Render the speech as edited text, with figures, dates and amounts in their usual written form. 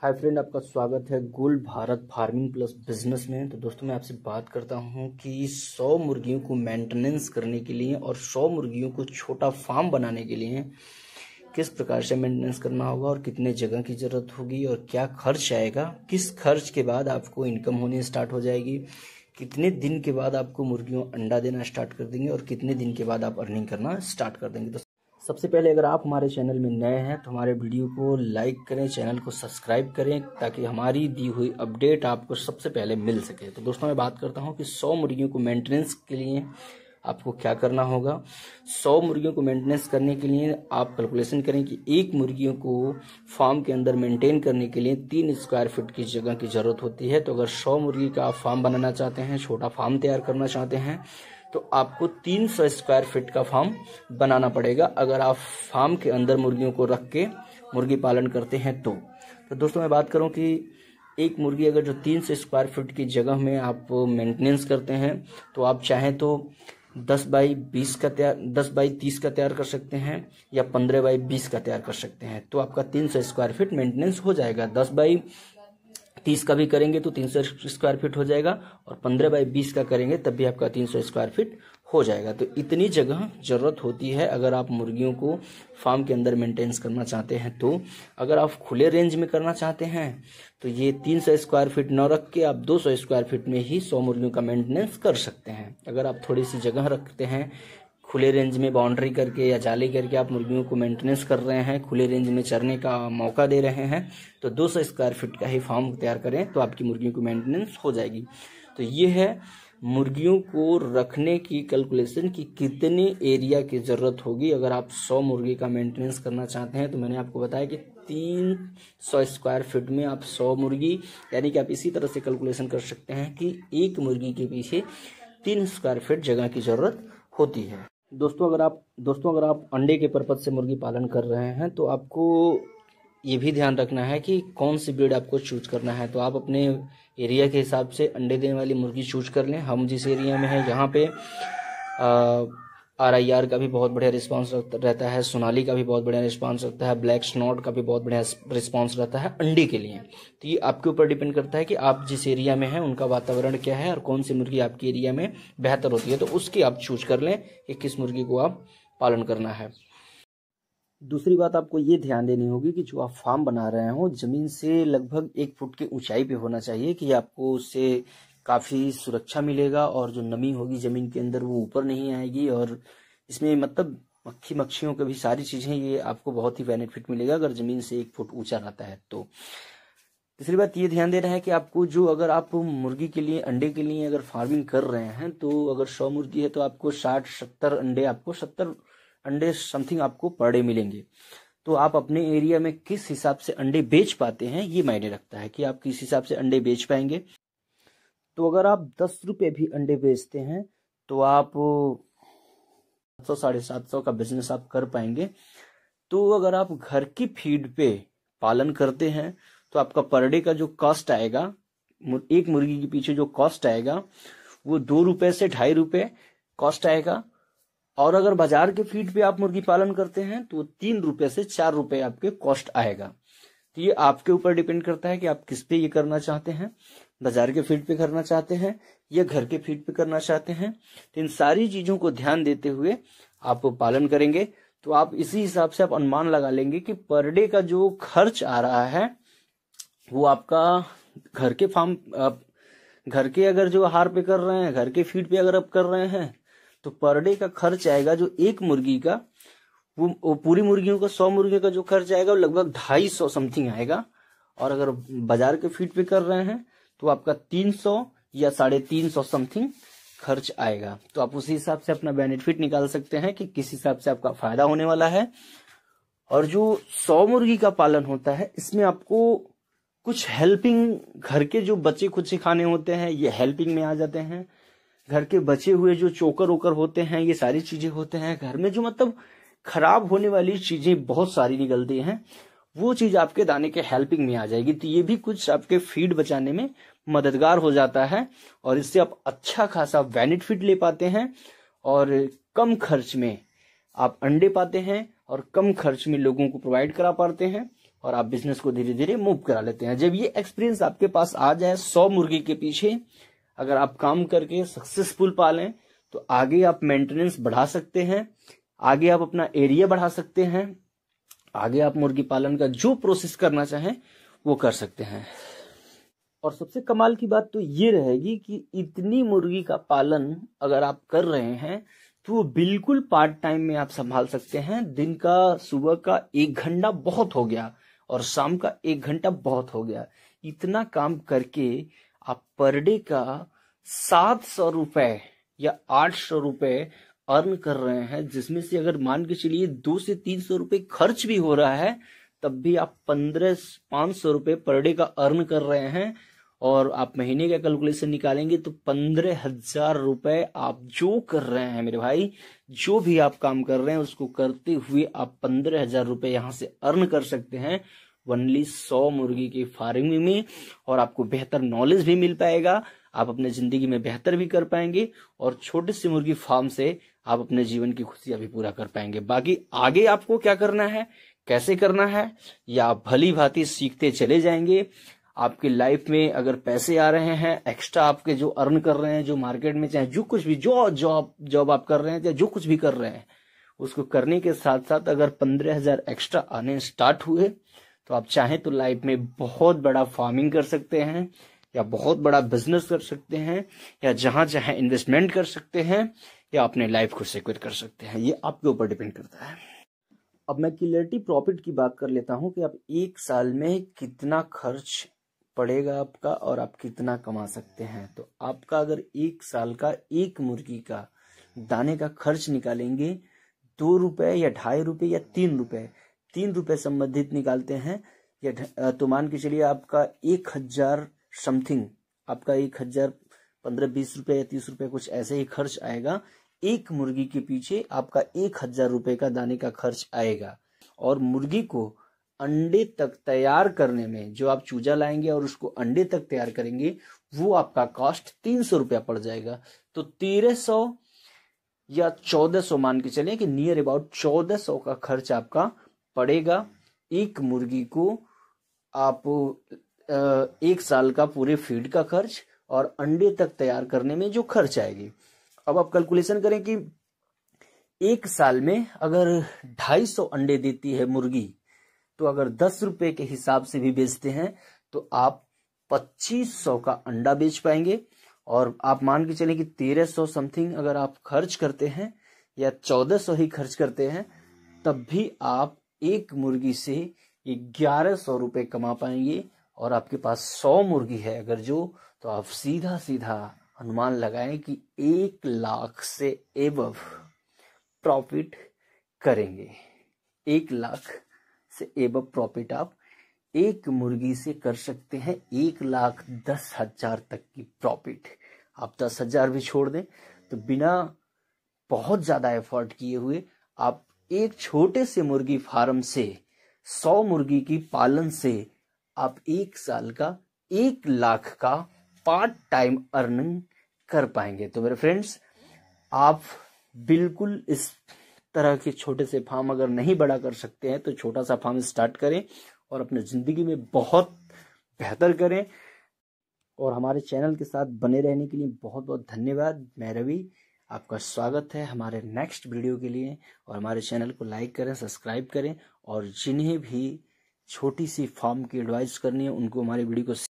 Hi friend, आपका स्वागत है gold Bharat farming plus business में। तो दोस्तों, मैं आपसे बात करता हूं कि 100 मुर्गियों को मेंटेनेंस करने के लिए और 100 मुर्गियों को छोटा फार्म बनाने के लिए किस प्रकार से मेंटेनेंस करना होगा और कितने जगह की ज़रूरत होगी और क्या खर्च आएगा, किस खर्च के बाद आपको इनकम होनी स्टार्ट हो जाएगी, कितने दिन के बाद आपको मुर्गियों अंडा देना स्टार्ट कर देंगे और कितने दिन के बाद आप अर्निंग करना स्टार्ट कर देंगे। तो सबसे पहले अगर आप हमारे चैनल में नए हैं तो हमारे वीडियो को लाइक करें, चैनल को सब्सक्राइब करें ताकि हमारी दी हुई अपडेट आपको सबसे पहले मिल सके। तो दोस्तों, मैं बात करता हूं कि 100 मुर्गियों को मेंटेनेंस के लिए आपको क्या करना होगा। 100 मुर्गियों को मेंटेनेंस करने के लिए आप कैलकुलेशन करें कि एक मुर्गियों को फार्म के अंदर मेंटेन करने के लिए 3 स्क्वायर फीट की जगह की ज़रूरत होती है। तो अगर 100 मुर्गी का आप फार्म बनाना चाहते हैं, छोटा फार्म तैयार करना चाहते हैं, तो आपको 300 स्क्वायर फीट का फार्म बनाना पड़ेगा अगर आप फार्म के अंदर मुर्गियों को रख के मुर्गी पालन करते हैं। तो दोस्तों, मैं बात करूं कि एक मुर्गी अगर जो 300 स्क्वायर फीट की जगह में आप मेंटेनेंस करते हैं तो आप चाहें तो 10 बाई 30 का तैयार कर सकते हैं या 15 बाई 20 का तैयार कर सकते हैं। तो आपका 300 स्क्वायर फीट मेंटेनेंस हो जाएगा। 10 बाई 30 का भी करेंगे तो 300 स्क्वायर फीट हो जाएगा और 15 बाई 20 का करेंगे तब भी आपका 300 स्क्वायर फीट हो जाएगा। तो इतनी जगह जरूरत होती है अगर आप मुर्गियों को फार्म के अंदर मेंटेनेंस करना चाहते हैं। तो अगर आप खुले रेंज में करना चाहते हैं तो ये 300 स्क्वायर फीट न रख के आप 200 स्क्वायर फीट में ही 100 मुर्गियों का मेंटेनेंस कर सकते हैं। अगर आप थोड़ी सी जगह रखते हैं, खुले रेंज में बाउंड्री करके या जाली करके आप मुर्गियों को मेंटेनेंस कर रहे हैं, खुले रेंज में चरने का मौका दे रहे हैं, तो 200 स्क्वायर फीट का ही फार्म तैयार करें तो आपकी मुर्गियों की मेंटेनेंस हो जाएगी। तो ये है मुर्गियों को रखने की कैलकुलेशन कि कितने एरिया की ज़रूरत होगी अगर आप 100 मुर्गी का मेंटेनेंस करना चाहते हैं। तो मैंने आपको बताया कि 300 स्क्वायर फीट में आप 100 मुर्गी, यानी कि आप इसी तरह से कैलकुलेशन कर सकते हैं कि एक मुर्गी के पीछे 3 स्क्वायर फीट जगह की ज़रूरत होती है। दोस्तों, अगर आप अंडे के पर्पज से मुर्गी पालन कर रहे हैं तो आपको ये भी ध्यान रखना है कि कौन सी ब्रीड आपको चूज करना है। तो आप अपने एरिया के हिसाब से अंडे देने वाली मुर्गी चूज कर लें। हम जिस एरिया में हैं यहाँ पे RIR का भी बहुत बढ़िया रिस्पांस रहता है, सोनाली का भी बहुत बढ़िया रिस्पांस रहता है, ब्लैक स्नॉट का भी बहुत बढ़िया रिस्पांस रहता है अंडे के लिए। तो ये आपके ऊपर डिपेंड करता है कि आप जिस एरिया में हैं उनका वातावरण क्या है और कौन सी मुर्गी आपके एरिया में बेहतर होती है, तो उसकी आप चूज कर लें कि किस मुर्गी को आप पालन करना है। दूसरी बात आपको ये ध्यान देनी होगी कि जो आप फार्म बना रहे हो जमीन से लगभग 1 फुट की ऊंचाई पे होना चाहिए कि आपको उससे काफ़ी सुरक्षा मिलेगा और जो नमी होगी ज़मीन के अंदर वो ऊपर नहीं आएगी और इसमें मतलब मक्खियों की भी सारी चीज़ें, ये आपको बहुत ही बेनिफिट मिलेगा अगर ज़मीन से 1 फुट ऊंचा रहता है। तो तीसरी बात ये ध्यान देना है कि आपको जो, अगर आप मुर्गी के लिए अंडे के लिए अगर फार्मिंग कर रहे हैं तो अगर 100 मुर्गी है तो आपको 60-70 अंडे, आपको 70 अंडे समथिंग आपको पर डे मिलेंगे। तो आप अपने एरिया में किस हिसाब से अंडे बेच पाते हैं ये मायने रखता है कि आप किस हिसाब से अंडे बेच पाएंगे। तो अगर आप 10 रुपये भी अंडे बेचते हैं तो आप 700-750 का बिजनेस आप कर पाएंगे। तो अगर आप घर की फीड पे पालन करते हैं तो आपका पर डे का जो कॉस्ट आएगा, एक मुर्गी के पीछे जो कॉस्ट आएगा वो 2 रुपये से 2.5 रुपये कॉस्ट आएगा। और अगर बाजार के फीड पे आप मुर्गी पालन करते हैं तो 3 रुपये से 4 रुपये आपके कॉस्ट आएगा। तो ये आपके ऊपर डिपेंड करता है कि आप किस पे ये करना चाहते हैं, बाजार के फीड पे करना चाहते हैं या घर के फीड पे करना चाहते हैं। तो इन सारी चीजों को ध्यान देते हुए आप पालन करेंगे तो आप इसी हिसाब से आप अनुमान लगा लेंगे कि पर डे का जो खर्च आ रहा है वो आपका घर के अगर जो आहार पे कर रहे हैं, घर के फीड पे अगर आप कर रहे हैं तो पर डे का खर्च आएगा जो एक मुर्गी का, वो पूरी मुर्गियों का 100 मुर्गियों का जो खर्च आएगा वो लगभग 250 समथिंग आएगा। और अगर बाजार के फीड पे कर रहे हैं तो आपका 300 या 350 समथिंग खर्च आएगा। तो आप उसी हिसाब से अपना बेनिफिट निकाल सकते हैं कि किस हिसाब से आपका फायदा होने वाला है। और जो 100 मुर्गी का पालन होता है इसमें आपको कुछ हेल्पिंग, घर के जो बचे कुछ खाने होते हैं ये हेल्पिंग में आ जाते हैं। घर के बचे हुए जो चोकर वोकर होते हैं ये सारी चीजें होते हैं। घर में जो मतलब खराब होने वाली चीजें बहुत सारी निकलती हैं वो चीज आपके दाने के हेल्पिंग में आ जाएगी। तो ये भी कुछ आपके फीड बचाने में मददगार हो जाता है और इससे आप अच्छा खासा बेनिफिट ले पाते हैं और कम खर्च में आप अंडे पाते हैं और कम खर्च में लोगों को प्रोवाइड करा पाते हैं और आप बिजनेस को धीरे धीरे मूव करा लेते हैं। जब ये एक्सपीरियंस आपके पास आ जाए 100 मुर्गी के पीछे अगर आप काम करके सक्सेसफुल पालें तो आगे आप मेंटेनेंस बढ़ा सकते हैं, आगे आप अपना एरिया बढ़ा सकते हैं, आगे आप मुर्गी पालन का जो प्रोसेस करना चाहें वो कर सकते हैं। और सबसे कमाल की बात तो ये रहेगी कि इतनी मुर्गी का पालन अगर आप कर रहे हैं तो वो बिल्कुल पार्ट टाइम में आप संभाल सकते हैं। दिन का सुबह का 1 घंटा बहुत हो गया और शाम का 1 घंटा बहुत हो गया। इतना काम करके आप पर डे का 700 रुपए या 800 रुपए अर्न कर रहे हैं, जिसमें से अगर मान के चलिए 200 से 300 रुपए खर्च भी हो रहा है तब भी आप 1500 रुपए पर डे का अर्न कर रहे हैं। और आप महीने का कैलकुलेशन निकालेंगे तो 15,000 रुपए आप जो कर रहे हैं मेरे भाई, जो भी आप काम कर रहे हैं उसको करते हुए आप 15,000 रुपए यहां से अर्न कर सकते हैं ओनली 100 मुर्गी की फार्मिंग में। और आपको बेहतर नॉलेज भी मिल पाएगा, आप अपने जिंदगी में बेहतर भी कर पाएंगे और छोटे से मुर्गी फार्म से आप अपने जीवन की खुशियां भी पूरा कर पाएंगे। बाकी आगे आपको क्या करना है, कैसे करना है, या आप भली भांति सीखते चले जाएंगे। आपकी लाइफ में अगर पैसे आ रहे हैं एक्स्ट्रा आपके जो अर्न कर रहे हैं, जो मार्केट में चाहे जो कुछ भी जो जॉब आप कर रहे हैं या जो कुछ भी कर रहे हैं उसको करने के साथ साथ अगर 15,000 एक्स्ट्रा आने स्टार्ट हुए तो आप चाहें तो लाइफ में बहुत बड़ा फार्मिंग कर सकते हैं या बहुत बड़ा बिजनेस कर सकते हैं या जहां चाहे इन्वेस्टमेंट कर सकते हैं या अपने लाइफ को सिक्योर कर सकते हैं। ये आपके ऊपर डिपेंड करता है। अब मैं क्यूमुलेटिव प्रॉफिट की बात कर लेता हूं कि आप 1 साल में कितना खर्च पड़ेगा आपका और आप कितना कमा सकते हैं। तो आपका अगर 1 साल का एक मुर्गी का दाने का खर्च निकालेंगे 2 रुपए या 2.5 रुपए या 3 रुपए, 3 रुपए संबंधित निकालते हैं या तो मान के चलिए आपका 1,000 समथिंग, आपका 1,000 15-20 रुपए या 30 रुपए कुछ ऐसे ही खर्च आएगा। एक मुर्गी के पीछे आपका 1,000 रुपए का दाने का खर्च आएगा। और मुर्गी को अंडे तक तैयार करने में जो आप चूजा लाएंगे और उसको अंडे तक तैयार करेंगे वो आपका कॉस्ट 300 रुपया पड़ जाएगा। तो 1300 या 1400 मान के चले कि नियर अबाउट 1400 का खर्च आपका पड़ेगा एक मुर्गी को। आप 1 साल का पूरे फीड का खर्च और अंडे तक तैयार करने में जो खर्च आएगी। अब आप कैलकुलेशन करें कि 1 साल में अगर 250 अंडे देती है मुर्गी तो अगर 10 रुपए के हिसाब से भी बेचते हैं तो आप 2500 का अंडा बेच पाएंगे। और आप मान के चलें कि 1300 समथिंग अगर आप खर्च करते हैं या 1400 ही खर्च करते हैं तब भी आप एक मुर्गी से 1100 रुपए कमा पाएंगे। और आपके पास 100 मुर्गी है अगर जो, तो आप सीधा सीधा अनुमान लगाएं कि 1 लाख से एबव प्रॉफिट करेंगे। 1 लाख से एबव प्रॉफिट आप एक मुर्गी से कर सकते हैं। 1,10,000 तक की प्रॉफिट। आप 10,000 भी छोड़ दें तो बिना बहुत ज्यादा एफर्ट किए हुए आप एक छोटे से मुर्गी फार्म से 100 मुर्गी की पालन से आप 1 साल का 1 लाख का पार्ट टाइम अर्निंग कर पाएंगे। तो मेरे फ्रेंड्स, आप बिल्कुल इस तरह के छोटे से फार्म अगर नहीं बड़ा कर सकते हैं तो छोटा सा फार्म स्टार्ट करें और अपने जिंदगी में बहुत बेहतर करें। और हमारे चैनल के साथ बने रहने के लिए बहुत बहुत धन्यवाद। मैं रवि, आपका स्वागत है हमारे नेक्स्ट वीडियो के लिए। और हमारे चैनल को लाइक करें, सब्सक्राइब करें और जिन्हें भी छोटी सी फार्म की एडवाइस करनी है उनको हमारे वीडियो को